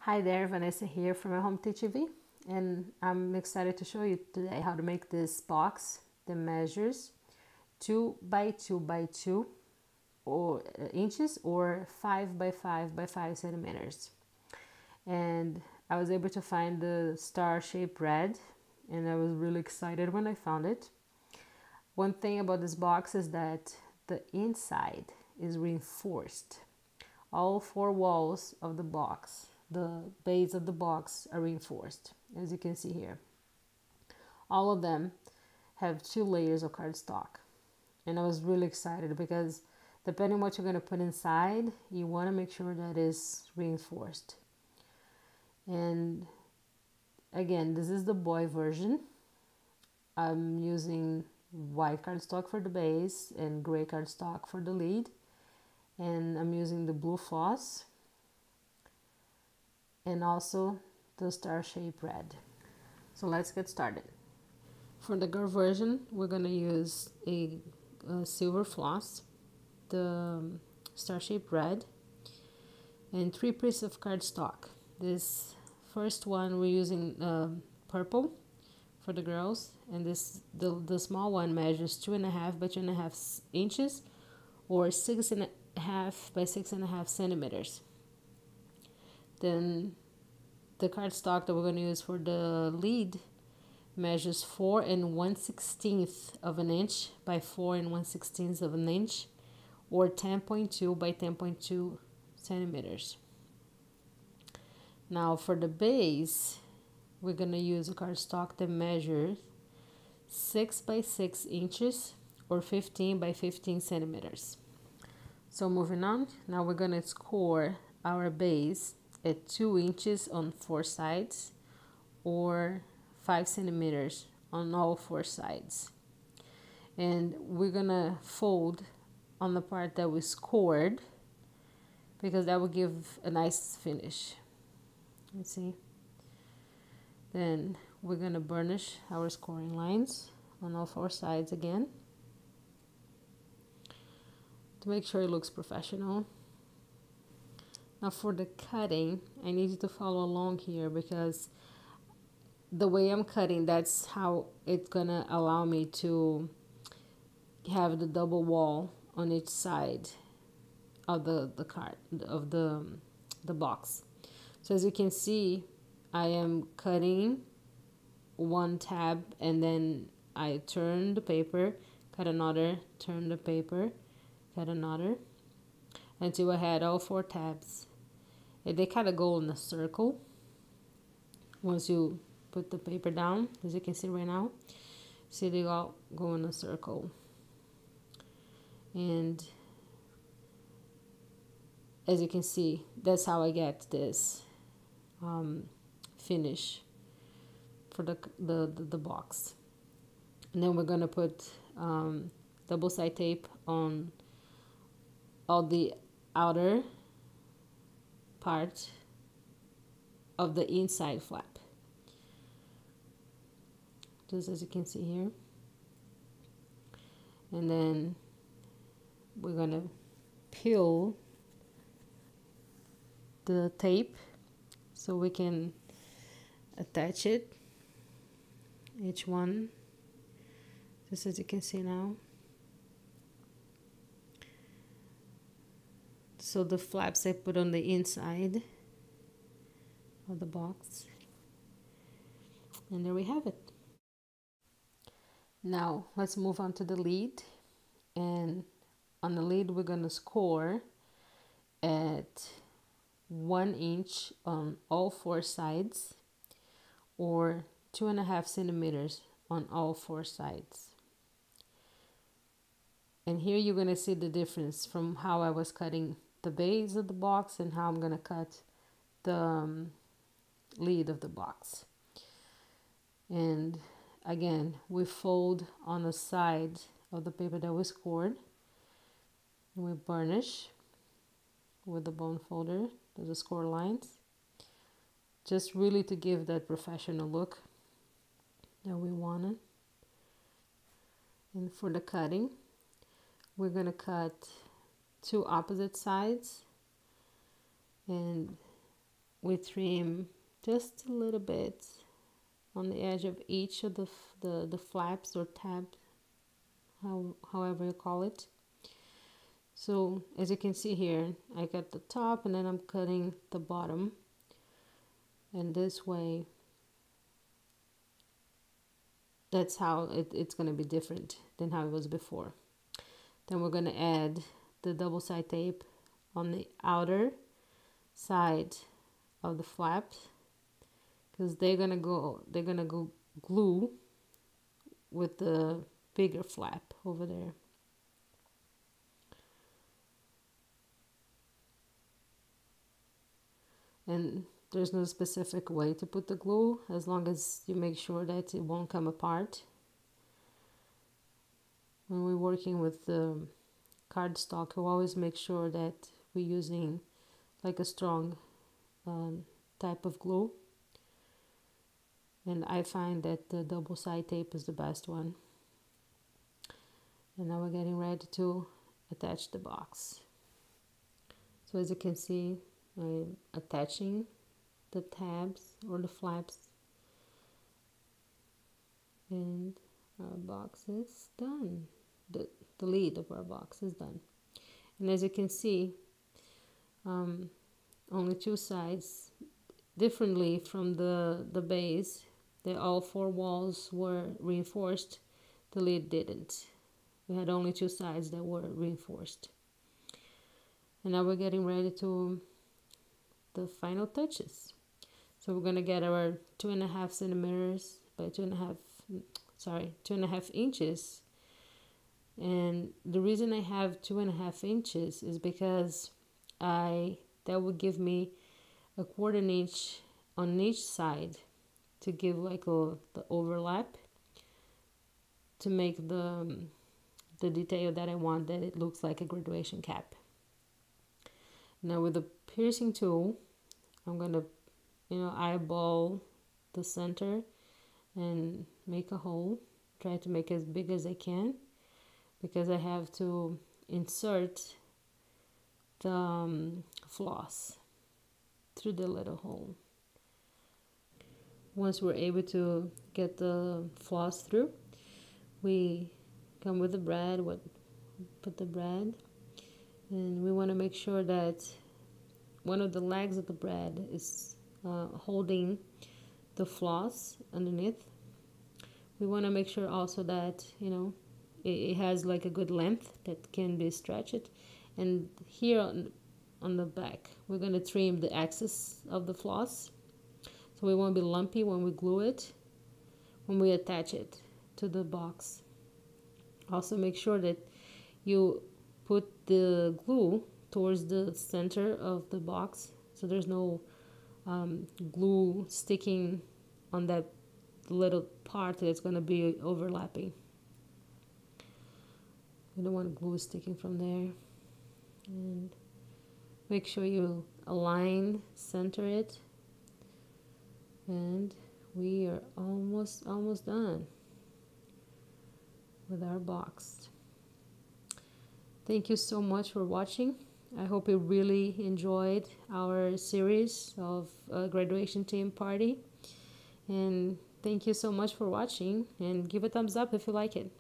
Hi there, Vanessa here from My Home TV, and I'm excited to show you today how to make this box that measures 2 by 2 by 2 or inches or 5 by 5 by 5 centimeters. And I was able to find the star-shaped red, and I was really excited when I found it. One thing about this box is that the inside is reinforced. All four walls of the box, the base of the box, are reinforced, as you can see here. All of them have 2 layers of cardstock, and I was really excited because depending on what you're going to put inside, you want to make sure that is reinforced. And again, this is the boy version. I'm using white cardstock for the base and gray cardstock for the lid, and I'm using the blue floss and also the star-shaped red. So let's get started. For the girl version, we're going to use a silver floss, the star-shaped red, and 3 pieces of cardstock. This first one we're using purple for the girls, and the small one measures 2.5 by 2.5 inches or 6.5 by 6.5 centimeters. Then the cardstock that we're going to use for the lid measures 4 1/16 of an inch by 4 1/16 of an inch or 10.2 by 10.2 centimeters. Now for the base, we're going to use a cardstock that measures 6 by 6 inches or 15 by 15 centimeters. So moving on, now we're going to score our base at 2 inches on 4 sides or 5 centimeters on all 4 sides. And we're going to fold on the part that we scored because that will give a nice finish. Let's see. Then we're going to burnish our scoring lines on all 4 sides again to make sure it looks professional. Now for the cutting, I need you to follow along here because the way I'm cutting, that's how it's gonna allow me to have the double wall on each side of the card of the box. So as you can see, I am cutting one tab and then I turn the paper, cut another, turn the paper, cut another, until I had all 4 tabs. And they kind of go in a circle once you put the paper down, as you can see right now. See, they all go in a circle. And as you can see, that's how I get this finish for the box. And then we're gonna put double side tape on all the outer part of the inside flap, just as you can see here. And then we're gonna peel the tape so we can attach it, each one, just as you can see now. So the flaps I put on the inside of the box, and there we have it. Now let's move on to the lid, and on the lid we're gonna score at 1 inch on all 4 sides or 2.5 centimeters on all 4 sides. And here you're gonna see the difference from how I was cutting the base of the box and how I'm gonna cut the lid of the box. And again, we fold on the side of the paper that we scored, and we burnish with the bone folder, the score lines, just really to give that professional look that we wanted. And for the cutting, we're gonna cut 2 opposite sides, and we trim just a little bit on the edge of each of the flaps or tabs, however you call it. So as you can see here, I got the top and then I'm cutting the bottom, and this way that's how it's going to be different than how it was before. Then we're going to add the double side tape on the outer side of the flaps, because they're gonna go glue with the bigger flap over there. And there's no specific way to put the glue, as long as you make sure that it won't come apart. When we're working with the cardstock, we always make sure that we're using like a strong type of glue, and I find that the double side tape is the best one. And now we're getting ready to attach the box. So as you can see, I'm attaching the tabs or the flaps, and our box is done. The lid of our box is done. And as you can see, only two sides, differently from the base, all four walls were reinforced. The lid didn't. We had only two sides that were reinforced. And now we're getting ready to the final touches. So we're gonna get our 2.5 centimeters by 2.5 inches. And the reason I have 2.5 inches is because that would give me a 1/4 inch on each side to give like the overlap, to make the detail that I want, that it looks like a graduation cap. Now with the piercing tool, I'm gonna eyeball the center and make a hole. Try to make it as big as I can, because I have to insert the floss through the little hole. Once we're able to get the floss through, we come with the brad, put the brad, and we want to make sure that one of the legs of the brad is holding the floss underneath. We want to make sure also that it has like a good length that can be stretched. And here on the back, we're going to trim the excess of the floss, so it won't be lumpy when we glue it, when we attach it to the box. Also make sure that you put the glue towards the center of the box, so there's no glue sticking on that little part that's going to be overlapping. You don't want glue sticking from there. And make sure you align, center it, and we are almost done with our box. Thank you so much for watching. I hope you really enjoyed our series of graduation theme party, and thank you so much for watching, and give a thumbs up if you like it.